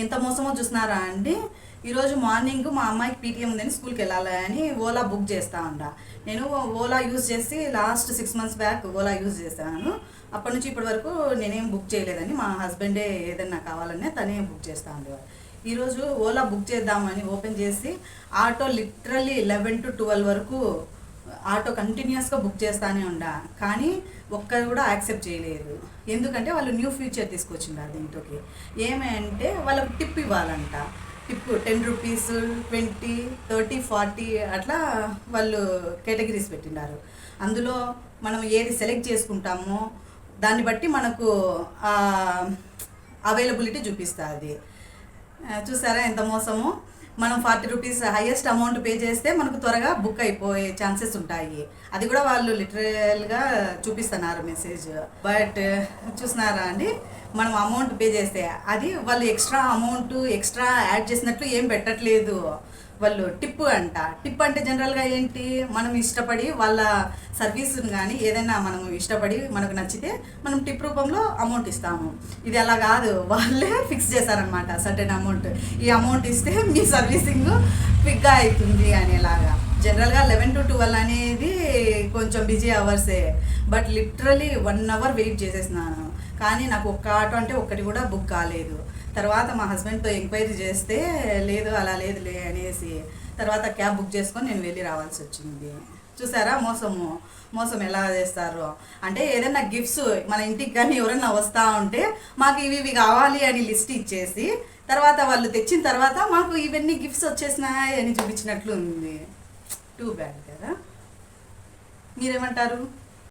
ఎంత మోసమో చూస్తున్నారా అండి. ఈరోజు మార్నింగ్ మా అమ్మాయికి పీటీఎం ఉందని స్కూల్కి వెళ్ళాలి అని ఓలా బుక్ చేస్తా ఉండ. నేను ఓలా యూజ్ చేసి last 6 months back Ola use చేస్తాను. అప్పటి నుంచి ఇప్పటి వరకు నేనేం బుక్ చేయలేదని, మా హస్బెండే ఏదన్నా కావాలనే తనే బుక్ చేస్తా ఉండేవారు. ఈరోజు ఓలా బుక్ చేద్దామని ఓపెన్ చేసి ఆటో లిటరల్లీ 11 to 12 వరకు ఆటో కంటిన్యూస్గా బుక్ చేస్తానే ఉండా, కానీ ఒక్కరు కూడా యాక్సెప్ట్ చేయలేదు. ఎందుకంటే వాళ్ళు న్యూ ఫ్యూచర్ తీసుకొచ్చిండారు దీంట్లోకి. ఏమంటే వాళ్ళకి టిప్ ఇవ్వాలంట. టిప్ 10 రూపీస్, 20, 30, 40 అట్లా వాళ్ళు కేటగిరీస్ పెట్టినారు. అందులో మనం ఏది సెలెక్ట్ చేసుకుంటామో దాన్ని బట్టి మనకు అవైలబిలిటీ చూపిస్తుంది. చూసారా ఎంత మోసమో. మనం 40 రూపీస్ హైయెస్ట్ అమౌంట్ పే చేస్తే మనకు త్వరగా బుక్ అయిపోయే ఛాన్సెస్ ఉంటాయి. అది కూడా వాళ్ళు లిటరల్గా చూపిస్తున్నారు మెసేజ్. బట్ చూస్తున్నారా అండి, మనం అమౌంట్ పే చేస్తే అది వాళ్ళు ఎక్స్ట్రా అమౌంట్ ఎక్స్ట్రా యాడ్ చేసినట్లు ఏం పెట్టట్లేదు. వాళ్ళు టిప్ అంట. టిప్ అంటే జనరల్గా ఏంటి, మనం ఇష్టపడి వాళ్ళ సర్వీస్ని కానీ ఏదైనా మనం ఇష్టపడి మనకు నచ్చితే మనం టిప్ రూపంలో అమౌంట్ ఇస్తాము. ఇది అలా కాదు, వాళ్ళే ఫిక్స్ చేశారనమాట సర్టెన్ అమౌంట్. ఈ అమౌంట్ ఇస్తే మీ సర్వీసింగ్ క్విక్గా అవుతుంది అనేలాగా. జనరల్గా 11 to 12 అనేది కొంచెం బిజీ అవర్సే, బట్ లిటరలీ 1 hour వెయిట్ చేసేసినాను. కానీ నాకు ఒక్క ఆటో అంటే ఒక్కటి కూడా బుక్ కాలేదు. తర్వాత మా హస్బెండ్తో ఎంక్వైరీ చేస్తే లేదు అలా లేదులే అనేసి తర్వాత క్యాబ్ బుక్ చేసుకొని నేను వెళ్ళి రావాల్సి వచ్చింది. చూసారా మోసం ఎలా చేస్తారో. అంటే ఏదైనా గిఫ్ట్స్ మన ఇంటికి కానీ ఎవరైనా వస్తూ ఉంటే మాకు ఇవి కావాలి అని లిస్ట్ ఇచ్చేసి తర్వాత వాళ్ళు తెచ్చిన తర్వాత మాకు ఇవన్నీ గిఫ్ట్స్ వచ్చేసినాయి అని చూపించినట్లు ఉంది. టూ బ్యాడ్ కదా. మీరేమంటారు?